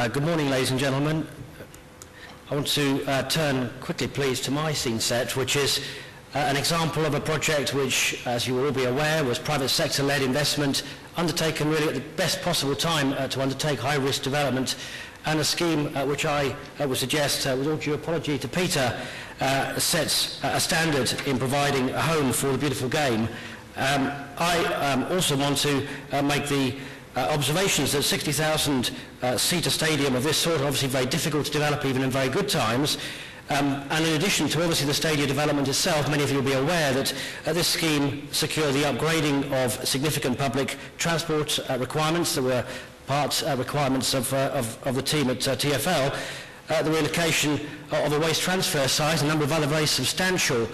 Good morning, ladies and gentlemen. I want to turn quickly, please, to my scene set, which is an example of a project which, as you will all be aware, was private sector-led investment undertaken really at the best possible time to undertake high-risk development, and a scheme which I would suggest, with all due apology to Peter, sets a standard in providing a home for the beautiful game. I also want to make the observations that 60,000 seater stadium of this sort are obviously very difficult to develop even in very good times. And in addition to obviously the stadium development itself, many of you will be aware that this scheme secured the upgrading of significant public transport requirements. There were part requirements of the team at TfL, the relocation of a waste transfer site, a number of other very substantial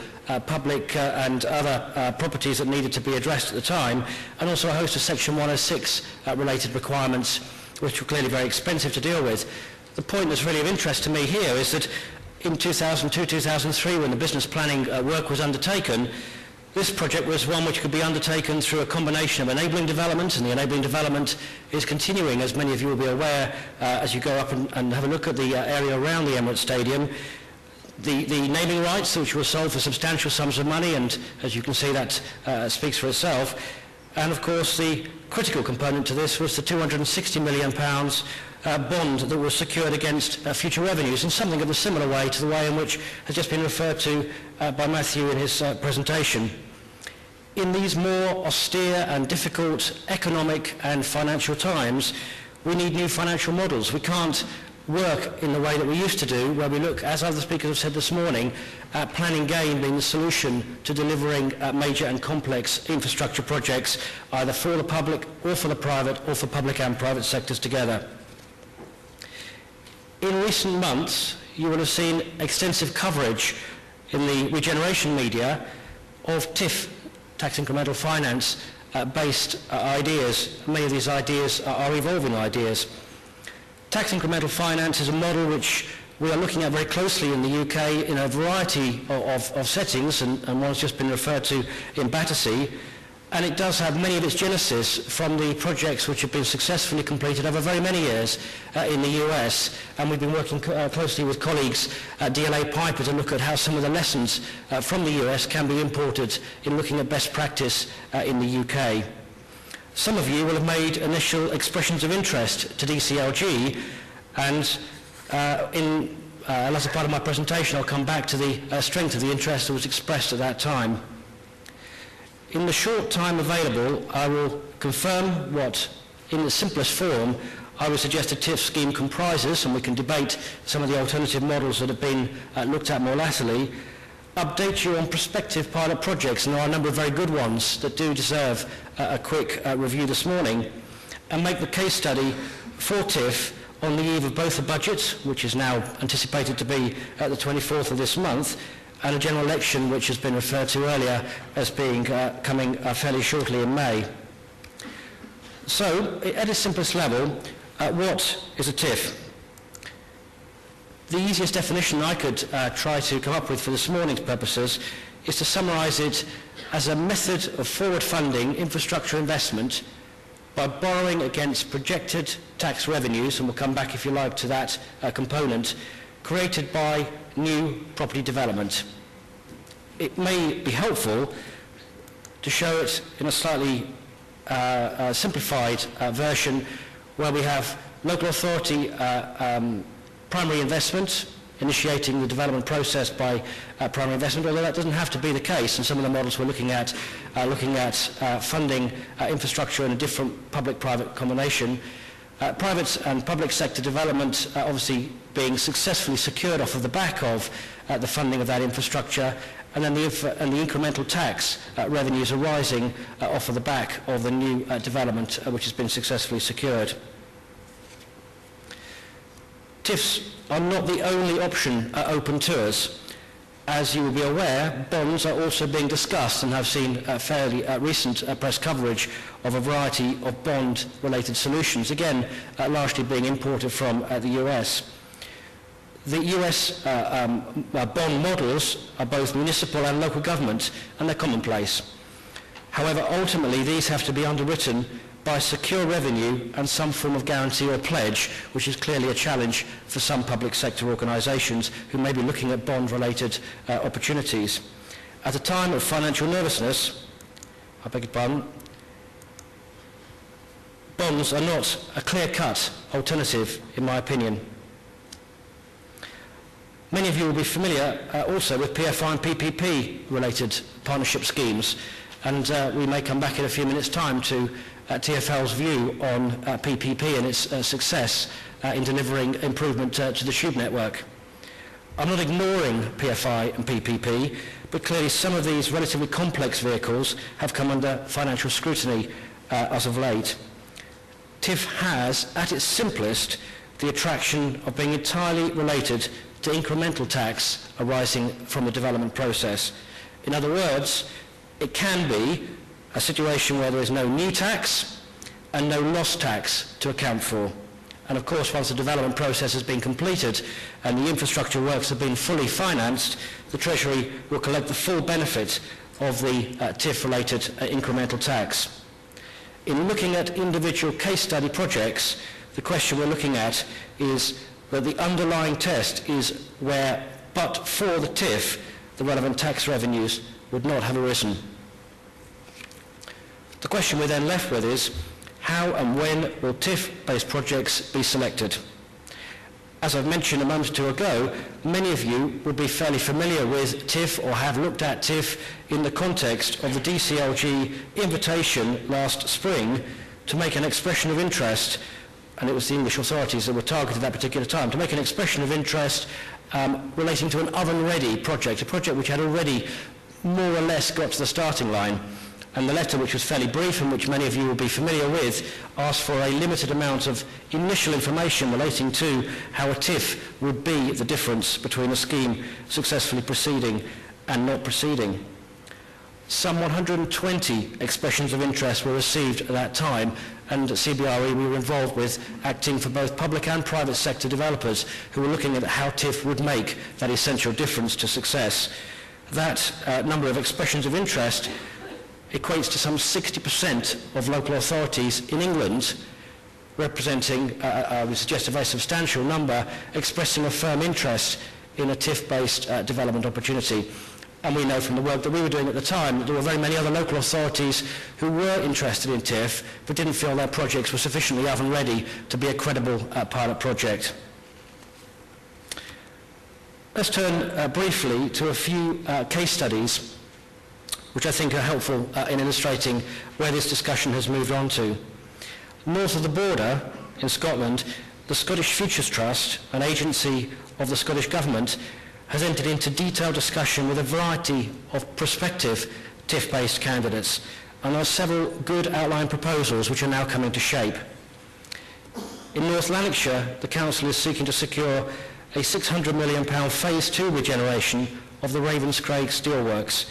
public and other properties that needed to be addressed at the time, and also a host of Section 106 related requirements, which were clearly very expensive to deal with. The point that's really of interest to me here is that in 2002-2003, when the business planning work was undertaken, this project was one which could be undertaken through a combination of enabling development, and the enabling development is continuing, as many of you will be aware, as you go up and have a look at the area around the Emirates Stadium. The naming rights, which were sold for substantial sums of money, and as you can see, that speaks for itself. And of course, the critical component to this was the £260 million bond that was secured against future revenues, in something of a similar way to the way in which has just been referred to by Matthew in his presentation. In these more austere and difficult economic and financial times, we need new financial models. We can't work in the way that we used to do, where we look, as other speakers have said this morning, at planning gain being the solution to delivering major and complex infrastructure projects, either for the public or for the private, or for public and private sectors together. In recent months, you will have seen extensive coverage in the regeneration media of TIF, tax incremental finance, based ideas. Many of these ideas are evolving ideas. Tax incremental finance is a model which we are looking at very closely in the UK in a variety of settings, and one's just been referred to in Battersea, and it does have many of its genesis from the projects which have been successfully completed over very many years in the US, and we've been working closely with colleagues at DLA Piper to look at how some of the lessons from the US can be imported in looking at best practice in the UK. Some of you will have made initial expressions of interest to DCLG, and in the latter part of my presentation I'll come back to the strength of the interest that was expressed at that time. In the short time available, I will confirm what, in the simplest form, I would suggest a TIF scheme comprises, and we can debate some of the alternative models that have been looked at more latterly, update you on prospective pilot projects, and there are a number of very good ones that do deserve a quick review this morning, and make the case study for TIF on the eve of both the budget, which is now anticipated to be at the 24th of this month, and a general election which has been referred to earlier as being coming fairly shortly in May. So, at its simplest level, what is a TIF? The easiest definition I could try to come up with for this morning's purposes is to summarise it as a method of forward funding infrastructure investment by borrowing against projected tax revenues, and we'll come back if you like to that component, created by new property development. It may be helpful to show it in a slightly simplified version, where we have local authority primary investment, initiating the development process by primary investment, although that doesn't have to be the case, and some of the models we're looking at funding infrastructure in a different public-private combination. Private and public sector development obviously being successfully secured off of the back of the funding of that infrastructure, and then the incremental tax revenues arising off of the back of the new development which has been successfully secured. TIFs are not the only option open to us. As you will be aware, bonds are also being discussed, and have seen fairly recent press coverage of a variety of bond-related solutions, again largely being imported from the US. The US bond models are both municipal and local government, and they're commonplace. However, ultimately these have to be underwritten by secure revenue and some form of guarantee or pledge, which is clearly a challenge for some public sector organisations who may be looking at bond-related opportunities. At a time of financial nervousness, I beg your pardon, bonds are not a clear-cut alternative, in my opinion. Many of you will be familiar also with PFI and PPP-related partnership schemes, and we may come back in a few minutes' time to TfL's view on PPP and its success in delivering improvement to the tube network. I'm not ignoring PFI and PPP, but clearly some of these relatively complex vehicles have come under financial scrutiny as of late. TIF has, at its simplest, the attraction of being entirely related to incremental tax arising from the development process. In other words, it can be a situation where there is no new tax and no lost tax to account for. And of course, once the development process has been completed and the infrastructure works have been fully financed, the Treasury will collect the full benefit of the TIF-related incremental tax. In looking at individual case study projects, the question we're looking at is that the underlying test is where, but for the TIF, the relevant tax revenues would not have arisen. The question we're then left with is, how and when will TIF-based projects be selected? As I've mentioned a moment or two ago, many of you will be fairly familiar with TIF or have looked at TIF in the context of the DCLG invitation last spring to make an expression of interest, and it was the English authorities that were targeted at that particular time, to make an expression of interest relating to an oven-ready project, a project which had already more or less got to the starting line. And the letter, which was fairly brief and which many of you will be familiar with, asked for a limited amount of initial information relating to how a TIF would be the difference between a scheme successfully proceeding and not proceeding. Some 120 expressions of interest were received at that time, and at CBRE we were involved with acting for both public and private sector developers who were looking at how TIF would make that essential difference to success. That number of expressions of interest equates to some 60% of local authorities in England, representing, I would suggest, a very substantial number, expressing a firm interest in a TIF-based development opportunity. And we know from the work that we were doing at the time that there were very many other local authorities who were interested in TIF, but didn't feel their projects were sufficiently oven-ready to be a credible pilot project. Let's turn briefly to a few case studies which I think are helpful in illustrating where this discussion has moved on to. North of the border, in Scotland, the Scottish Futures Trust, an agency of the Scottish Government, has entered into detailed discussion with a variety of prospective TIF-based candidates, and there are several good outline proposals which are now coming to shape. In North Lanarkshire, the Council is seeking to secure a £600 million Phase 2 regeneration of the Ravenscraig Steelworks.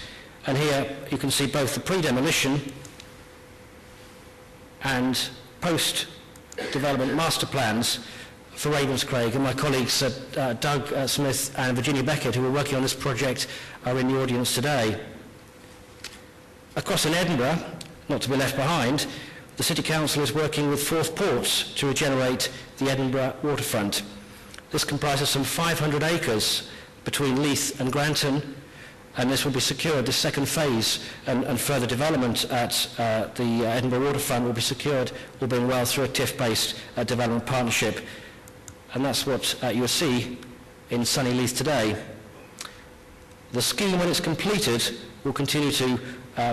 And here you can see both the pre-demolition and post-development master plans for Ravenscraig, and my colleagues Doug Smith and Virginia Beckett, who are working on this project, are in the audience today. Across in Edinburgh, not to be left behind, the City Council is working with Forth Ports to regenerate the Edinburgh waterfront. This comprises some 500 acres between Leith and Granton, and this will be secured, this second phase and further development at the Edinburgh waterfront will be secured, all being well, through a TIF-based development partnership. And that's what you'll see in sunny Leith today. The scheme, when it's completed, will continue to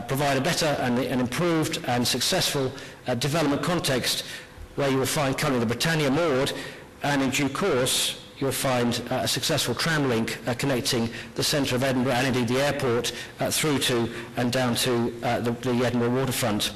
provide a better and improved and successful development context where you will find currently the Britannia moored, and in due course you'll find a successful tram link connecting the centre of Edinburgh and indeed the airport through to and down to the Edinburgh waterfront.